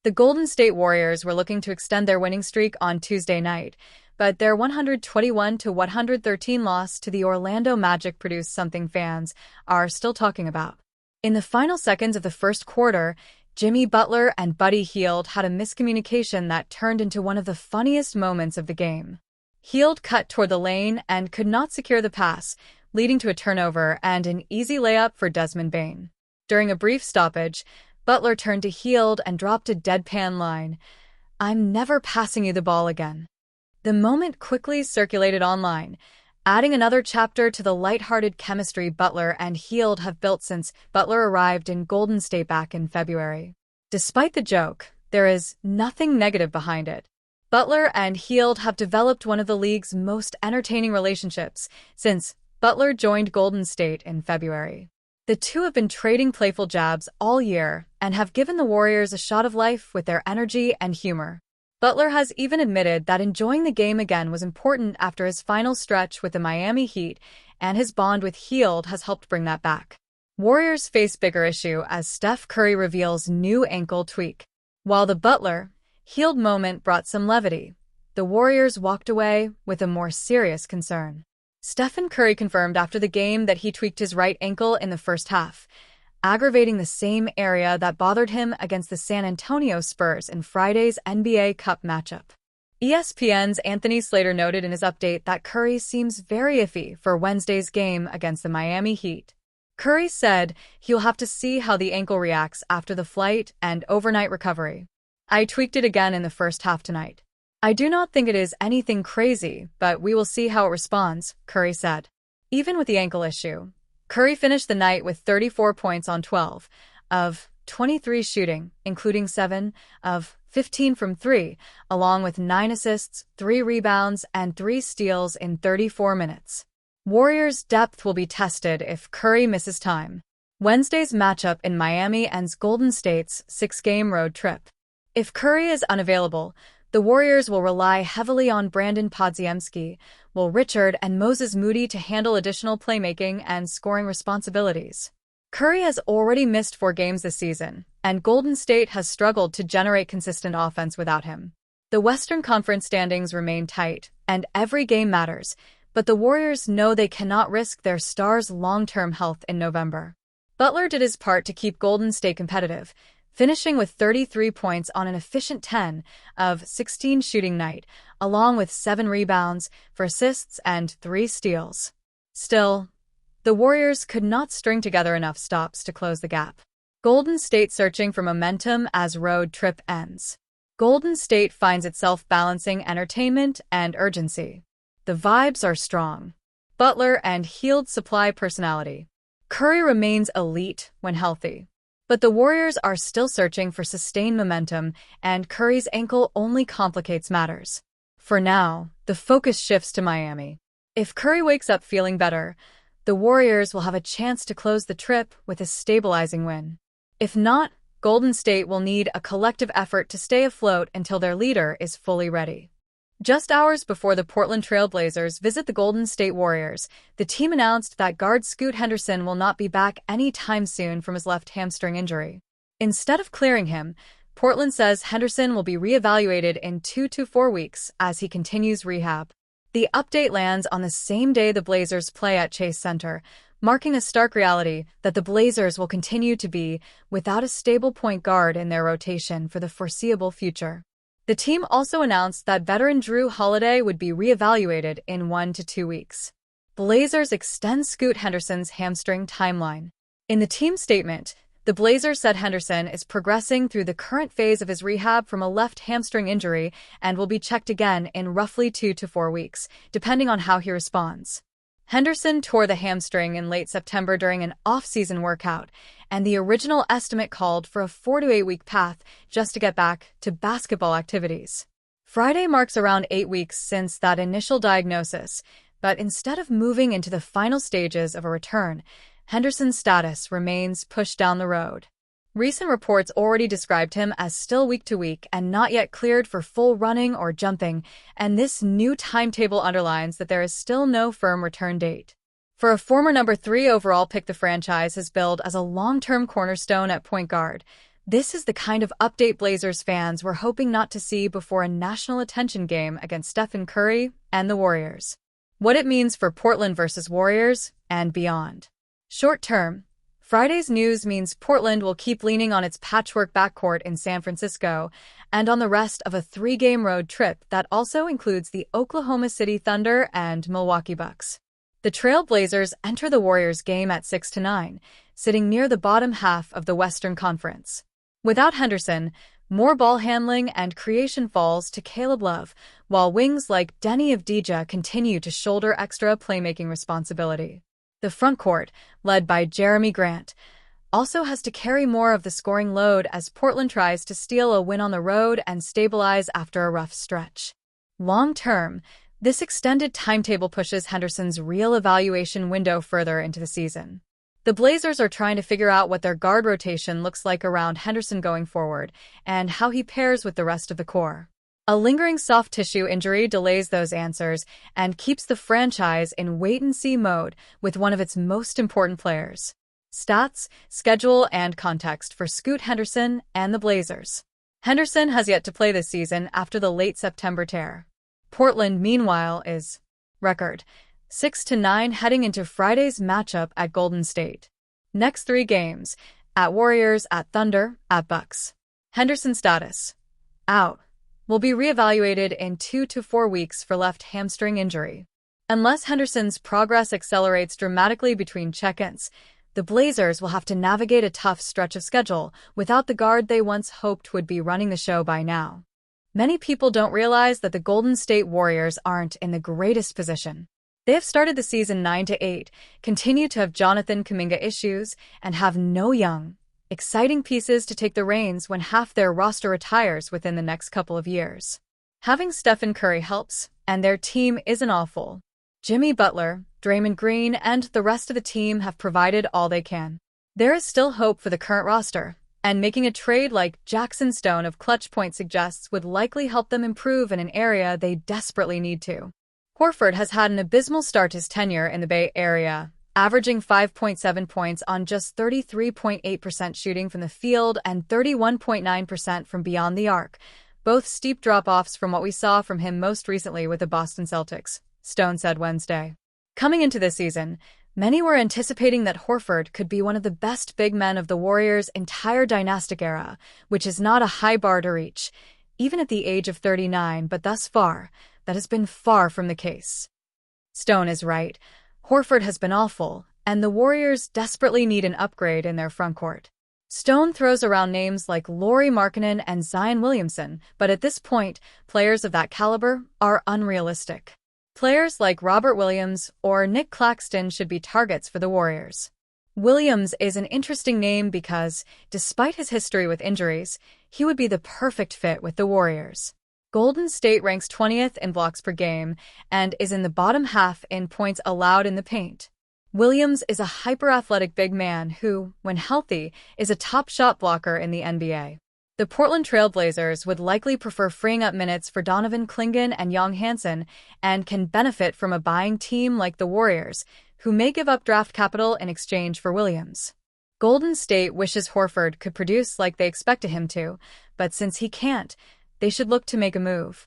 The Golden State Warriors were looking to extend their winning streak on Tuesday night, but their 121-113 loss to the Orlando Magic produced something fans are still talking about. In the final seconds of the first quarter, Jimmy Butler and Buddy Hield had a miscommunication that turned into one of the funniest moments of the game. Hield cut toward the lane and could not secure the pass, leading to a turnover and an easy layup for Desmond Bane. During a brief stoppage, Butler turned to Hield and dropped a deadpan line, "I'm never passing you the ball again." The moment quickly circulated online, adding another chapter to the lighthearted chemistry Butler and Hield have built since Butler arrived in Golden State back in February. Despite the joke, there is nothing negative behind it. Butler and Hield have developed one of the league's most entertaining relationships since Butler joined Golden State in February. The two have been trading playful jabs all year and have given the Warriors a shot of life with their energy and humor. Butler has even admitted that enjoying the game again was important after his final stretch with the Miami Heat, and his bond with Hield has helped bring that back. Warriors face bigger issue as Steph Curry reveals new ankle tweak. While the Butler-Hield moment brought some levity, the Warriors walked away with a more serious concern. Stephen Curry confirmed after the game that he tweaked his right ankle in the first half, aggravating the same area that bothered him against the San Antonio Spurs in Friday's NBA Cup matchup. ESPN's Anthony Slater noted in his update that Curry seems very iffy for Wednesday's game against the Miami Heat. Curry said he'll have to see how the ankle reacts after the flight and overnight recovery. "I tweaked it again in the first half tonight. I do not think it is anything crazy, but we will see how it responds," Curry said. Even with the ankle issue, Curry finished the night with 34 points on 12 of 23 shooting, including 7 of 15 from 3, along with 9 assists, 3 rebounds, and 3 steals in 34 minutes. Warriors' depth will be tested if Curry misses time. Wednesday's matchup in Miami ends Golden State's 6-game road trip. If Curry is unavailable, the Warriors will rely heavily on Brandon Podziemski, Will Richard, and Moses Moody to handle additional playmaking and scoring responsibilities. Curry has already missed 4 games this season, and Golden State has struggled to generate consistent offense without him. The Western Conference standings remain tight, and every game matters, but the Warriors know they cannot risk their stars' long-term health in November. Butler did his part to keep Golden State competitive, finishing with 33 points on an efficient 10 of 16 shooting night, along with 7 rebounds for assists and 3 steals. Still, the Warriors could not string together enough stops to close the gap. Golden State searching for momentum as road trip ends. Golden State finds itself balancing entertainment and urgency. The vibes are strong. Butler and Hield supply personality. Curry remains elite when healthy. But the Warriors are still searching for sustained momentum, and Curry's ankle only complicates matters. For now, the focus shifts to Miami. If Curry wakes up feeling better, the Warriors will have a chance to close the trip with a stabilizing win. If not, Golden State will need a collective effort to stay afloat until their leader is fully ready. Just hours before the Portland Trail Blazers visit the Golden State Warriors, the team announced that guard Scoot Henderson will not be back anytime soon from his left hamstring injury. Instead of clearing him, Portland says Henderson will be reevaluated in 2 to 4 weeks as he continues rehab. The update lands on the same day the Blazers play at Chase Center, marking a stark reality that the Blazers will continue to be without a stable point guard in their rotation for the foreseeable future. The team also announced that veteran Jrue Holiday would be reevaluated in 1 to 2 weeks. Blazers extend Scoot Henderson's hamstring timeline. In the team statement, the Blazers said Henderson is progressing through the current phase of his rehab from a left hamstring injury and will be checked again in roughly 2 to 4 weeks, depending on how he responds. Henderson tore the hamstring in late September during an off-season workout, and the original estimate called for a 4 to 8 week path just to get back to basketball activities. Friday marks around 8 weeks since that initial diagnosis, but instead of moving into the final stages of a return, Henderson's status remains pushed down the road. Recent reports already described him as still week to week and not yet cleared for full running or jumping, and this new timetable underlines that there is still no firm return date. For a former number 3 overall pick the franchise has billed as a long-term cornerstone at point guard, This is the kind of update Blazers fans were hoping not to see before a national attention game against Stephen Curry and the Warriors. What it means for Portland versus Warriors and beyond. Short term, Friday's news means Portland will keep leaning on its patchwork backcourt in San Francisco and on the rest of a 3-game road trip that also includes the Oklahoma City Thunder and Milwaukee Bucks. The Trail Blazers enter the Warriors game at 6-9, sitting near the bottom half of the Western Conference. Without Henderson, more ball handling and creation falls to Caleb Love, while wings like Deni Avdija continue to shoulder extra playmaking responsibility. The frontcourt, led by Jeremy Grant, also has to carry more of the scoring load as Portland tries to steal a win on the road and stabilize after a rough stretch. Long-term, this extended timetable pushes Henderson's real evaluation window further into the season. The Blazers are trying to figure out what their guard rotation looks like around Henderson going forward and how he pairs with the rest of the core. A lingering soft tissue injury delays those answers and keeps the franchise in wait-and-see mode with one of its most important players. Stats, schedule, and context for Scoot Henderson and the Blazers. Henderson has yet to play this season after the late September tear. Portland, meanwhile, is record 6-9 heading into Friday's matchup at Golden State. Next 3 games, at Warriors, at Thunder, at Bucks. Henderson status: out. Will be reevaluated in 2 to 4 weeks for left hamstring injury. Unless Henderson's progress accelerates dramatically between check-ins, the Blazers will have to navigate a tough stretch of schedule without the guard they once hoped would be running the show by now. Many people don't realize that the Golden State Warriors aren't in the greatest position. They have started the season 9-8, continue to have Jonathan Kuminga issues, and have no young, exciting pieces to take the reins when half their roster retires within the next couple of years. Having Stephen Curry helps, and their team isn't awful. Jimmy Butler, Draymond Green, and the rest of the team have provided all they can. There is still hope for the current roster, and making a trade like Jackson Stone of Clutch Point suggests would likely help them improve in an area they desperately need to. Horford has had an abysmal start to his tenure in the Bay Area, averaging 5.7 points on just 33.8% shooting from the field and 31.9% from beyond the arc, both steep drop-offs from what we saw from him most recently with the Boston Celtics, Stone said Wednesday. Coming into this season, many were anticipating that Horford could be one of the best big men of the Warriors' entire dynastic era, which is not a high bar to reach, even at the age of 39, but thus far, that has been far from the case. Stone is right. Horford has been awful, and the Warriors desperately need an upgrade in their frontcourt. Stone throws around names like Lauri Markkanen and Zion Williamson, but at this point, players of that caliber are unrealistic. Players like Robert Williams or Nick Claxton should be targets for the Warriors. Williams is an interesting name because, despite his history with injuries, he would be the perfect fit with the Warriors. Golden State ranks 20th in blocks per game and is in the bottom half in points allowed in the paint. Williams is a hyper-athletic big man who, when healthy, is a top shot blocker in the NBA. The Portland Trail Blazers would likely prefer freeing up minutes for Donovan Clingan and Young Hansen and can benefit from a buying team like the Warriors, who may give up draft capital in exchange for Williams. Golden State wishes Horford could produce like they expected him to, but since he can't, they should look to make a move.